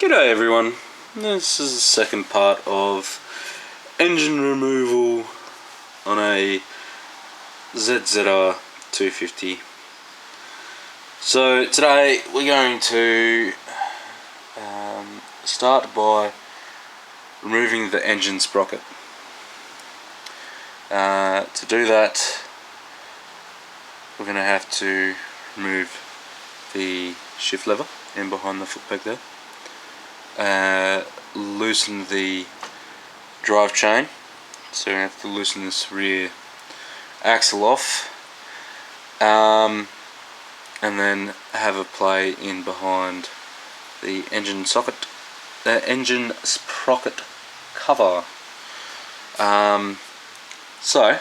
G'day everyone, this is the second part of engine removal on a ZZR250. So today we're going to start by removing the engine sprocket. To do that, we're going to have to remove the shift lever in behind the foot peg there. Loosen the drive chain, so we have to loosen this rear axle off, and then have a play in behind the engine sprocket cover. So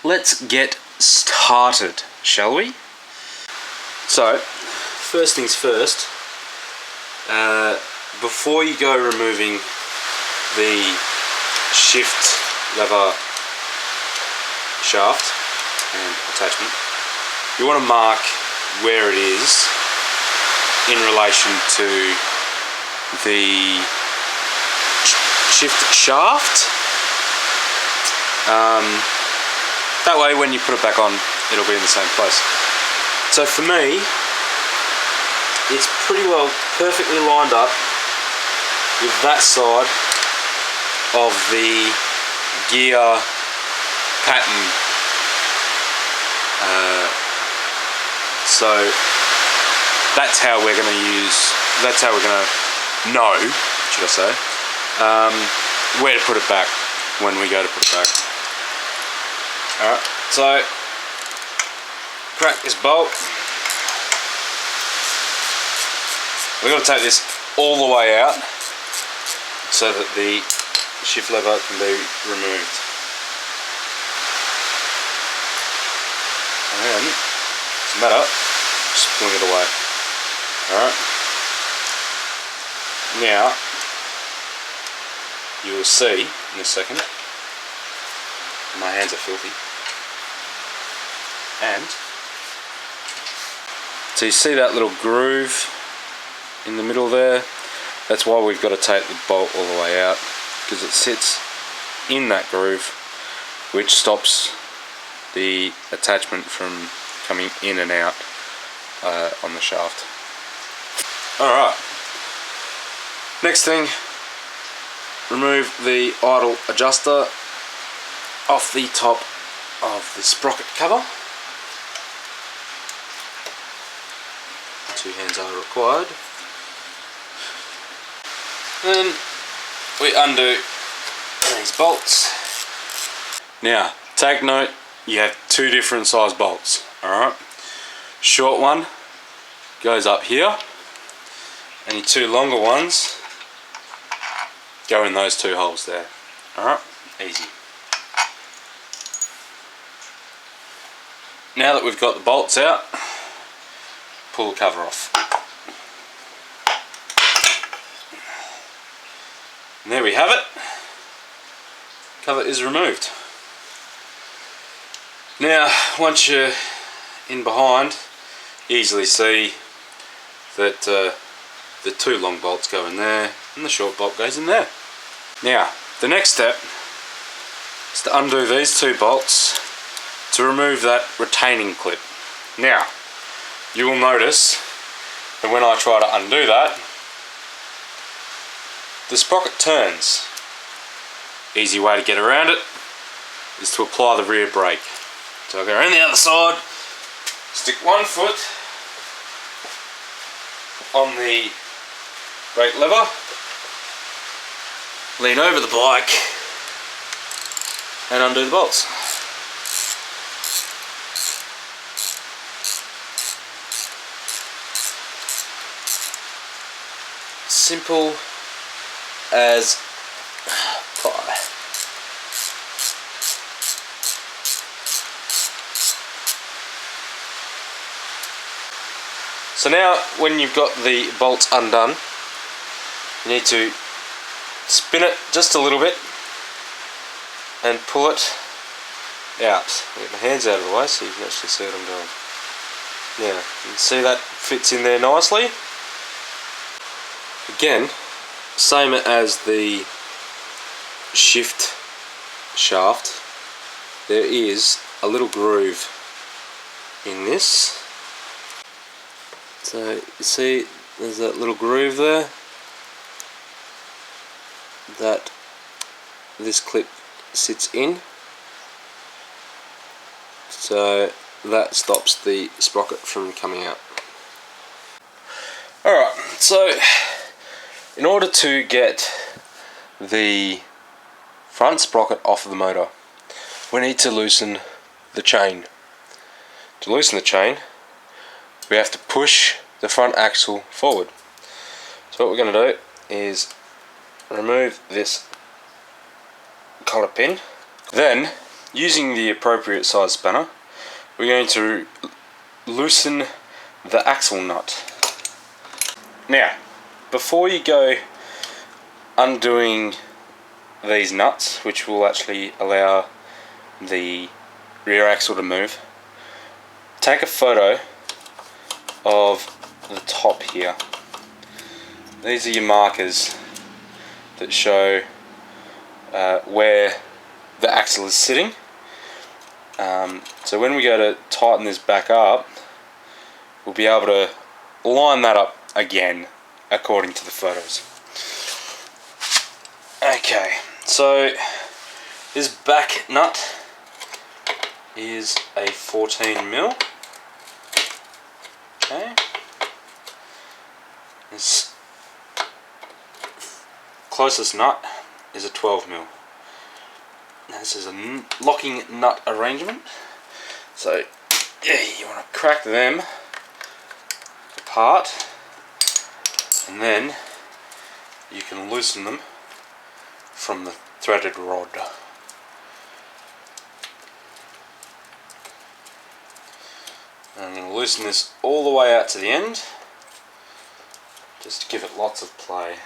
let's get started, shall we? So first things first, before you go removing the shift lever shaft and attachment, you want to mark where it is in relation to the shift shaft. That way when you put it back on, it'll be in the same place. So for me, it's pretty well perfectly lined up with that side of the gear pattern. So that's how we're going to know, should I say, where to put it back when we go to put it back. Alright, so crack this bolt. We've got to take this all the way out so that the shift lever can be removed. And then, doesn't matter, just pulling it away. Alright. Now, you will see in a second, my hands are filthy. And, so you see that little groove in the middle there? That's why we've got to take the bolt all the way out, because it sits in that groove, which stops the attachment from coming in and out on the shaft. Alright, next thing, remove the idle adjuster off the top of the sprocket cover. 2 hands are required. Then we undo these bolts. Now, take note, you have 2 different size bolts. Alright, short one goes up here, and your 2 longer ones go in those 2 holes there. Alright, easy. Now that we've got the bolts out, pull the cover off. And there we have it. Cover is removed. Now, once you're in behind, you easily see that the 2 long bolts go in there and the short bolt goes in there. Now, the next step is to undo these 2 bolts to remove that retaining clip. Now, you will notice that when I try to undo that, the sprocket turns. Easy way to get around it is to apply the rear brake. So I'll go around the other side, stick 1 foot on the brake lever, lean over the bike and undo the bolts. Simple as pie. So now when you've got the bolts undone, you need to spin it just a little bit and pull it out. I'll get my hands out of the way so you can actually see what I'm doing. Yeah, you can see that fits in there nicely. again, same as the shift shaft, there is a little groove in this. So you see there's that little groove there that this clip sits in, so that stops the sprocket from coming out. Alright, so in order to get the front sprocket off of the motor, we need to loosen the chain. To loosen the chain, we have to push the front axle forward. So what we're going to do is remove this collar pin. Then, using the appropriate size spanner, we're going to loosen the axle nut. Now, before you go undoing these nuts, which will actually allow the rear axle to move, take a photo of the top here. These are your markers that show where the axle is sitting. So when we go to tighten this back up, we'll be able to line that up again according to the photos. Okay, so this back nut is a 14mm. Okay, this closest nut is a 12mm. This is a locking nut arrangement, so yeah, you want to crack them apart and then you can loosen them from the threaded rod. I'm going to loosen this all the way out to the end, just to give it lots of play.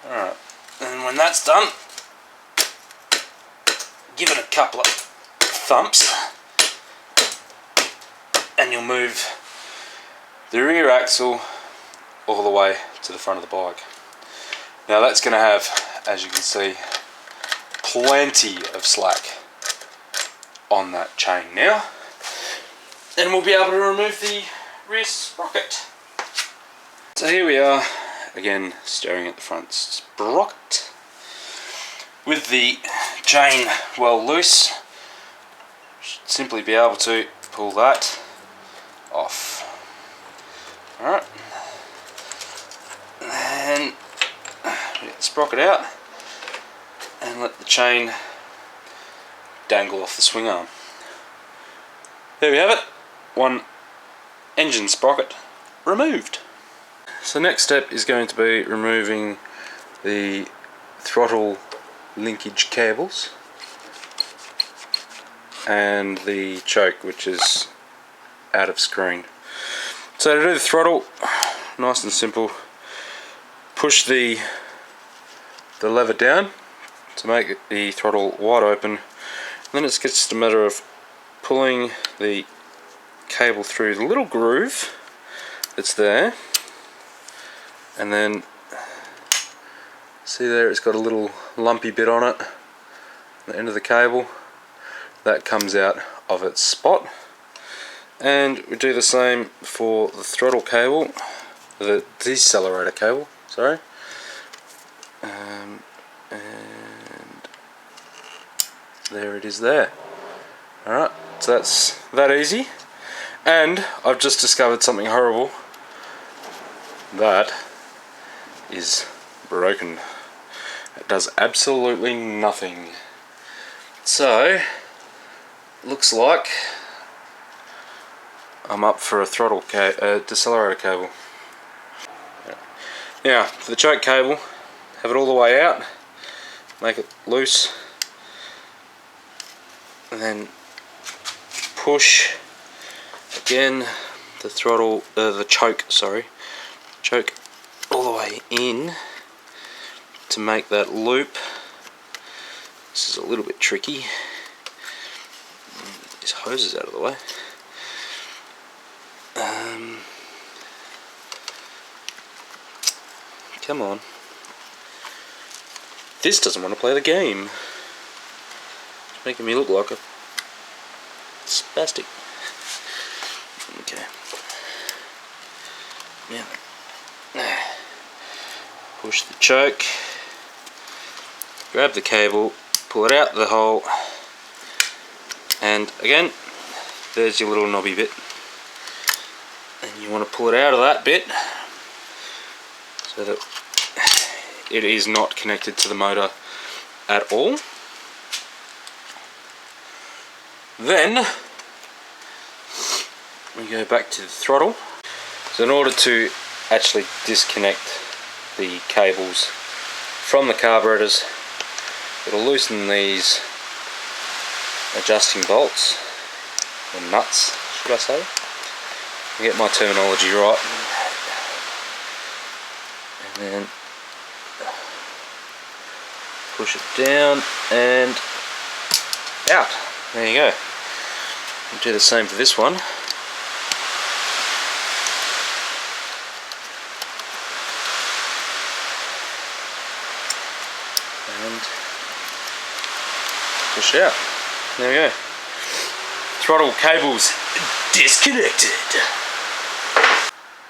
Alright, and when that's done, give it a couple of thumps and you'll move the rear axle all the way to the front of the bike. Now that's going to have, as you can see, plenty of slack on that chain now, and we'll be able to remove the rear sprocket. So here we are, again staring at the front sprocket with the chain well loose. Should simply be able to pull that off. Alright, and get the sprocket out and let the chain dangle off the swing arm. There we have it, one engine sprocket removed. So next step is going to be removing the throttle linkage cables and the choke, which is out of screen. So to do the throttle, nice and simple, push the lever down to make the throttle wide open, and then it's just a matter of pulling the cable through the little groove that's there, and then see there, it's got a little lumpy bit on it, the end of the cable that comes out of its spot. And we do the same for the throttle cable, the decelerator cable, sorry. And there it is there. Alright, so that's that easy. And I've just discovered something horrible. That is broken. It does absolutely nothing. So, looks like I'm up for a throttle decelerator cable. Now, for the choke cable, have it all the way out, make it loose, and then push again the throttle, the choke all the way in to make that loop. This is a little bit tricky. This hose is out of the way. come on. This doesn't want to play the game. It's making me look like a spastic. Okay. Now, push the choke, grab the cable, pull it out the hole, and again, there's your little knobby bit. And you want to pull it out of that bit so that it is not connected to the motor at all. Then we go back to the throttle. So in order to actually disconnect the cables from the carburetors, it'll loosen these adjusting bolts, or nuts should I say. I'll get my terminology right. And then push it down and out. There you go. We'll do the same for this one. And push it out. There we go. Throttle cables disconnected.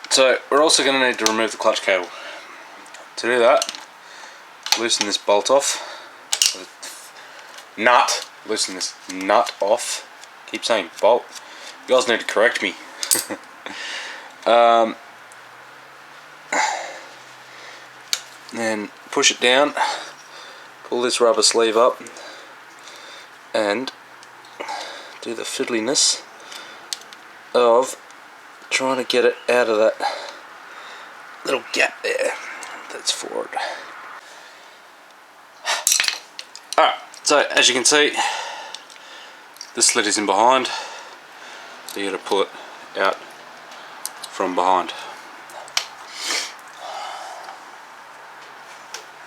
So we're also going to need to remove the clutch cable. To do that, loosen this bolt off. Nut. Loosen this nut off. Keep saying bolt. You guys need to correct me. Then push it down. Pull this rubber sleeve up. And do the fiddliness of trying to get it out of that little gap there that's forward. Alright, so as you can see, the slit is in behind, so you got to pull it out from behind.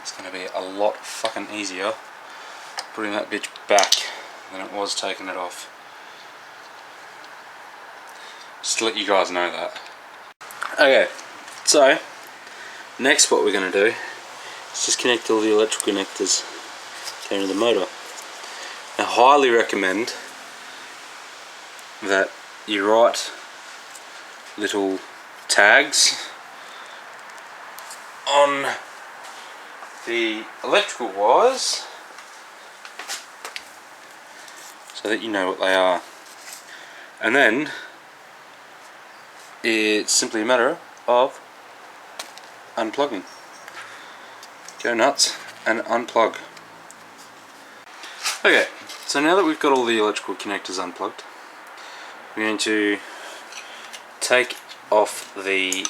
It's going to be a lot fucking easier putting that bitch back than it was taking it off. Just to let you guys know that. Okay, so next what we're going to do is disconnect all the electrical connectors going to the motor. I highly recommend that you write little tags on the electrical wires so that you know what they are. And then it's simply a matter of unplugging. Go nuts and unplug. Okay, so now that we've got all the electrical connectors unplugged, we're going to take off the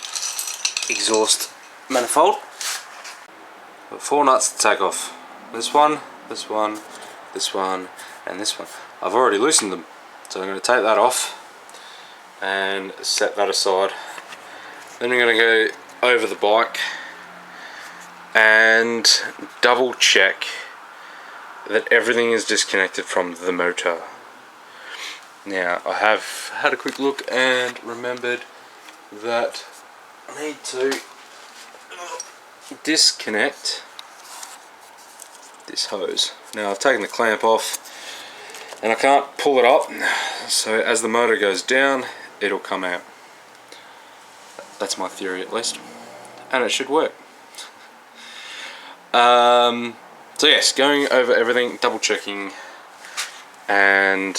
exhaust manifold. Got 4 nuts to take off. This one, this one, this one, and this one. I've already loosened them, so I'm going to take that off and set that aside. Then we're going to go over the bike and double check that everything is disconnected from the motor. Now I have had a quick look and remembered that I need to disconnect this hose. Now I've taken the clamp off and I can't pull it up, so as the motor goes down it'll come out. That's my theory at least, and it should work. So yes, going over everything, double checking, and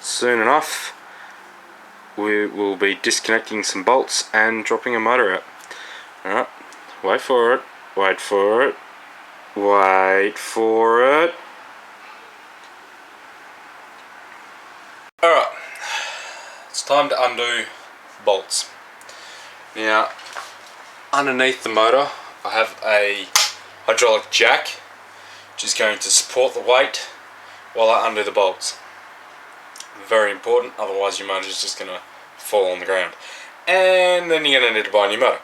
soon enough we will be disconnecting some bolts and dropping a motor out. Alright, wait for it, wait for it, wait for it. Alright, it's time to undo bolts. Now, underneath the motor I have a hydraulic jack which is going to support the weight while I undo the bolts. Very important, otherwise your motor is just going to fall on the ground. And then you're going to need to buy a new motor.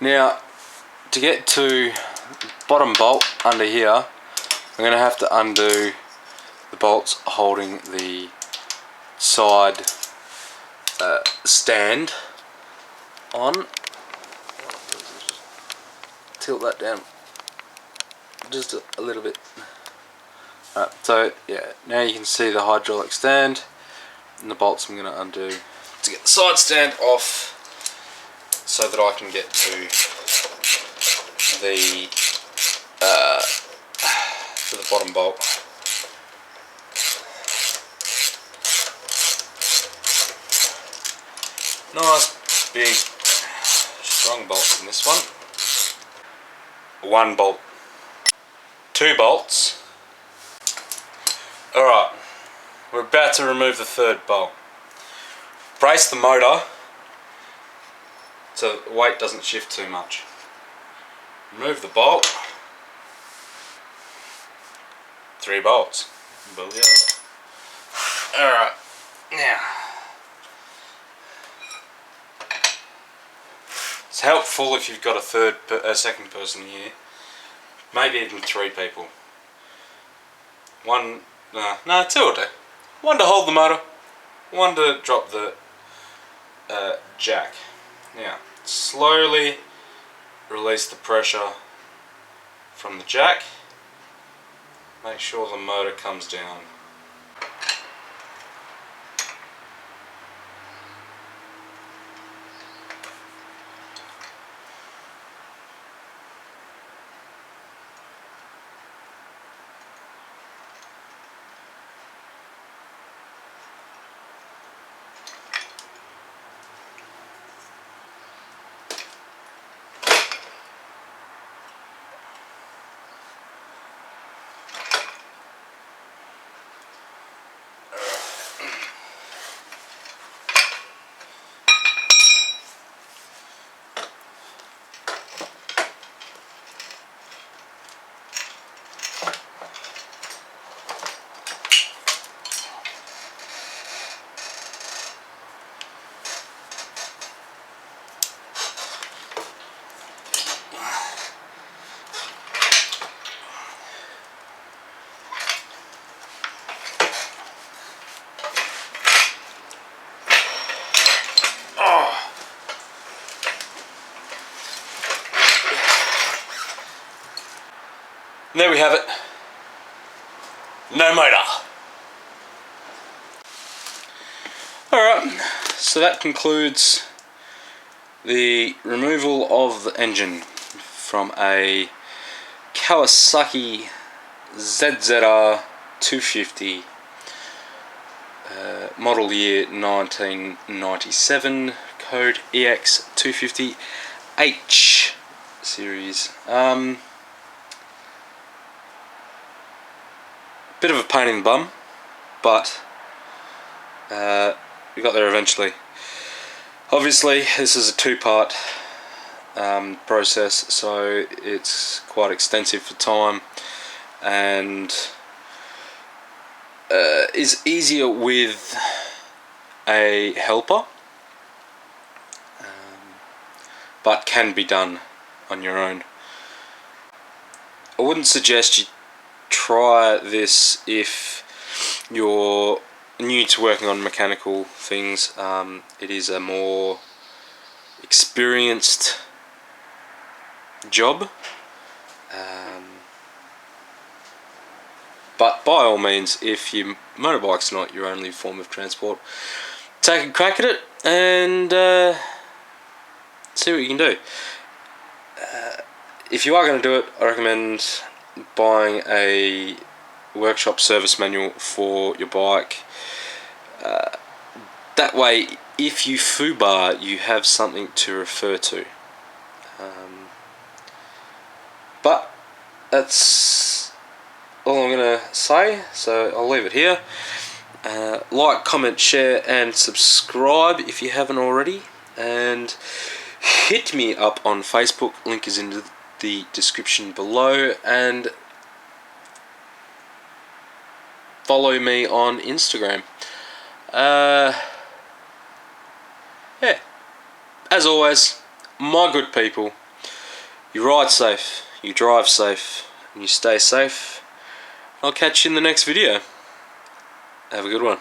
Now, to get to the bottom bolt under here, I'm going to have to undo the bolts holding the side stand on. Tilt that down just a little bit. Alright, so yeah, now you can see the hydraulic stand and the bolts I'm going to undo to get the side stand off so that I can get to the bottom bolt. Nice big strong bolts in this one. One bolt. Two bolts. Alright, we're about to remove the third bolt. Brace the motor so the weight doesn't shift too much. Remove the bolt. 3 bolts. Alright, now it's helpful if you've got a second person here, maybe even 3 people. Two will do. One to hold the motor, one to drop the jack. Now, slowly release the pressure from the jack. Make sure the motor comes down. And there we have it. No motor. Alright, so that concludes the removal of the engine from a Kawasaki ZZR250 model year 1997, code EX250H series. Bit of a pain in the bum, but we got there eventually. Obviously this is a 2-part process, so it's quite extensive for time and is easier with a helper, but can be done on your own. I wouldn't suggest you try this if you're new to working on mechanical things. It is a more experienced job, but by all means, if your motorbike's not your only form of transport, take a crack at it and see what you can do. If you are going to do it, I recommend buying a workshop service manual for your bike. That way, if you foobar, you have something to refer to. But that's all I'm going to say, so I'll leave it here. Like, comment, share and subscribe if you haven't already, and hit me up on Facebook, link is in the description below, and follow me on Instagram. Yeah, as always, my good people, you ride safe, you drive safe, and you stay safe. I'll catch you in the next video. Have a good one.